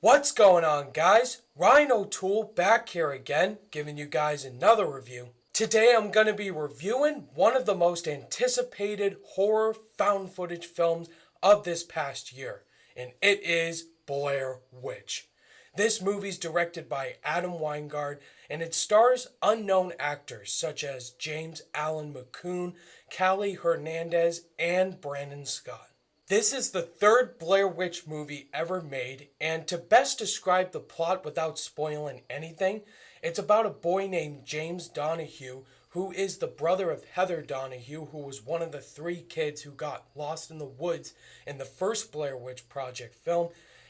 What's going on, guys? Ryan O'Toole back here again, giving you guys another review. Today I'm going to be reviewing one of the most anticipated horror found footage films of this past year, and it is Blair Witch. This movie's directed by Adam Wingard, and it stars unknown actors such as James Allen McCune, Callie Hernandez, and Brandon Scott. This is the third Blair Witch movie ever made, and to best describe the plot without spoiling anything, it's about a boy named James Donahue, who is the brother of Heather Donahue, who was one of the three kids who got lost in the woods in the first Blair Witch Project film,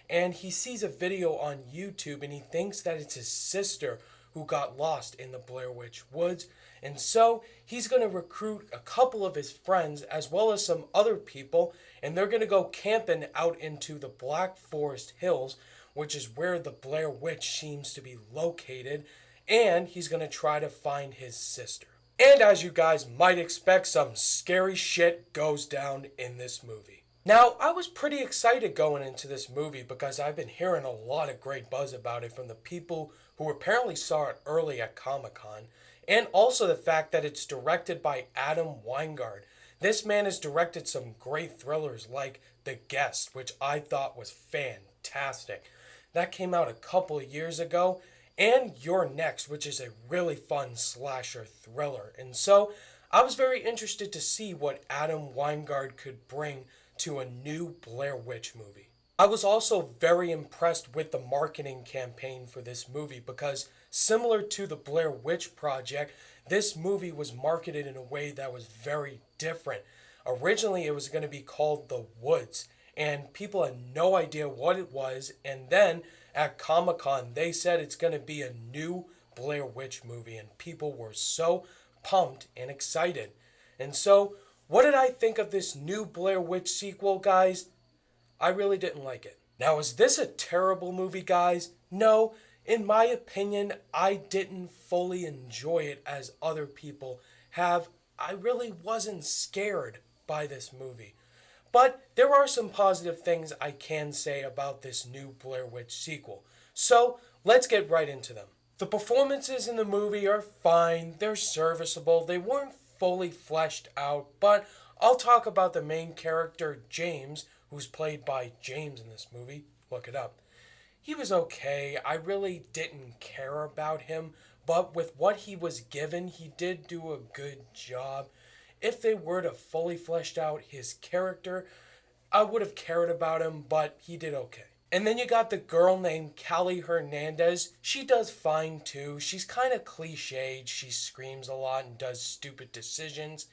and he sees a video on YouTube and he thinks that it's his sister who got lost in the Blair Witch Woods. And so he's going to recruit a couple of his friends as well as some other people, and they're going to go camping out into the Black Forest Hills, which is where the Blair Witch seems to be located, and he's going to try to find his sister. And as you guys might expect, some scary shit goes down in this movie. Now, I was pretty excited going into this movie because I've been hearing a lot of great buzz about it from the people who apparently saw it early at Comic-Con, and also the fact that it's directed by Adam Wingard. This man has directed some great thrillers like The Guest, which I thought was fantastic. That came out a couple of years ago, and You're Next, which is a really fun slasher thriller. And so I was very interested to see what Adam Wingard could bring to a new Blair Witch movie. I was also very impressed with the marketing campaign for this movie because, similar to the Blair Witch Project, this movie was marketed in a way that was very different. Originally, it was going to be called The Woods, and people had no idea what it was, and then at Comic-Con, they said it's going to be a new Blair Witch movie, and people were so pumped and excited. And so, what did I think of this new Blair Witch sequel, guys? I really didn't like it. Now, is this a terrible movie, guys? No, in my opinion, I didn't fully enjoy it as other people have. I really wasn't scared by this movie. But there are some positive things I can say about this new Blair Witch sequel. So, let's get right into them. The performances in the movie are fine, they're serviceable, they weren't fully fleshed out, but I'll talk about the main character, James, who's played by James in this movie. Look it up. He was okay. I really didn't care about him, but with what he was given, he did do a good job. If they were to fully flesh out his character, I would have cared about him, but he did okay. And then you got the girl named Callie Hernandez. She does fine too. She's kind of cliched. She screams a lot and does stupid decisions.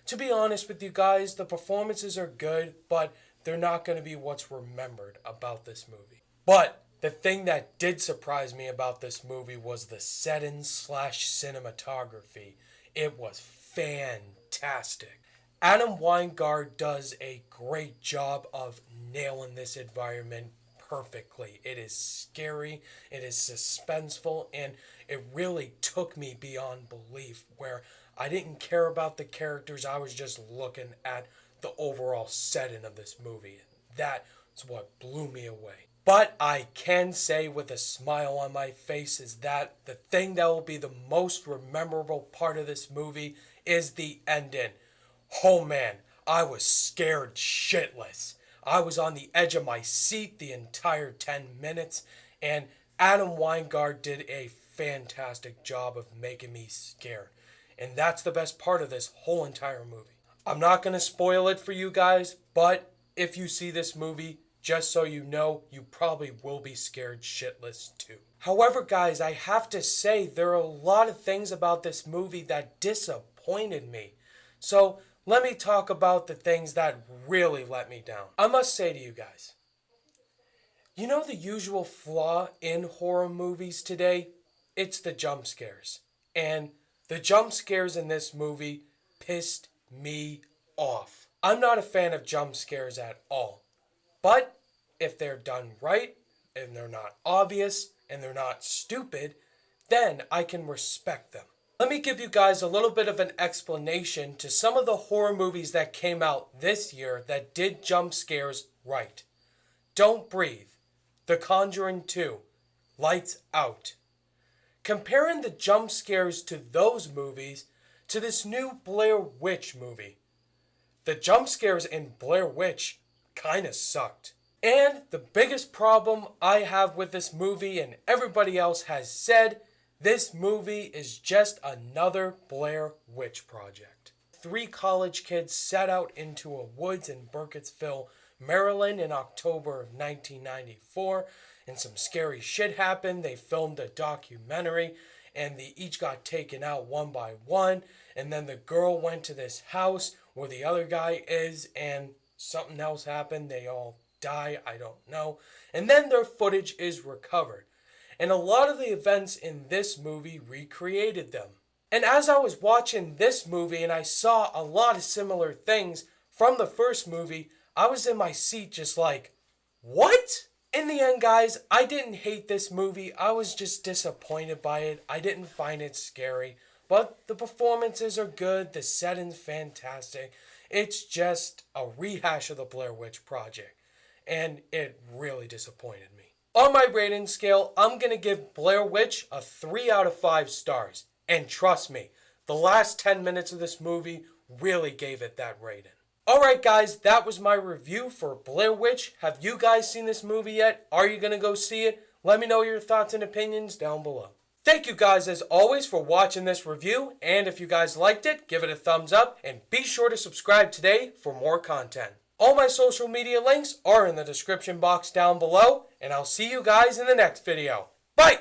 To be honest with you guys, the performances are good, but they're not going to be what's remembered about this movie. But the thing that did surprise me about this movie was the setting/cinematography. It was fantastic. Adam Wingard does a great job of nailing this environment perfectly. It is scary, it is suspenseful, and it really took me beyond belief where I didn't care about the characters. I was just looking at the overall setting of this movie. That's what blew me away. But I can say with a smile on my face is that the thing that will be the most memorable part of this movie is the ending. Oh man, I was scared shitless. I was on the edge of my seat the entire 10 minutes, and Adam Wingard did a fantastic job of making me scared. And that's the best part of this whole entire movie. I'm not going to spoil it for you guys, but if you see this movie, just so you know, you probably will be scared shitless too. However, guys, I have to say there are a lot of things about this movie that disappointed me. So let me talk about the things that really let me down. I must say to you guys, you know the usual flaw in horror movies today? It's the jump scares. And the jump scares in this movie pissed me off. I'm not a fan of jump scares at all. But if they're done right, and they're not obvious, and they're not stupid, then I can respect them. Let me give you guys a little bit of an explanation to some of the horror movies that came out this year that did jump scares right. Don't Breathe, The Conjuring 2, Lights Out. Comparing the jump scares to those movies to this new Blair Witch movie. The jump scares in Blair Witch kinda sucked. And the biggest problem I have with this movie, and everybody else has said, this movie is just another Blair Witch project. 3 college kids set out into a woods in Burkittsville, Maryland in October of 1994, and some scary shit happened. They filmed a documentary, and they each got taken out one by one, and then the girl went to this house where the other guy is, and something else happened. They all die, I don't know. And then their footage is recovered. And a lot of the events in this movie recreated them. And as I was watching this movie and I saw a lot of similar things from the first movie, I was in my seat just like, what? In the end, guys, I didn't hate this movie. I was just disappointed by it. I didn't find it scary. But the performances are good. The setting's fantastic. It's just a rehash of the Blair Witch Project. And it really disappointed me. On my rating scale, I'm going to give Blair Witch a 3 out of 5 stars. And trust me, the last 10 minutes of this movie really gave it that rating. Alright guys, that was my review for Blair Witch. Have you guys seen this movie yet? Are you going to go see it? Let me know your thoughts and opinions down below. Thank you guys as always for watching this review. And if you guys liked it, give it a thumbs up. And be sure to subscribe today for more content. All my social media links are in the description box down below, and I'll see you guys in the next video. Bye!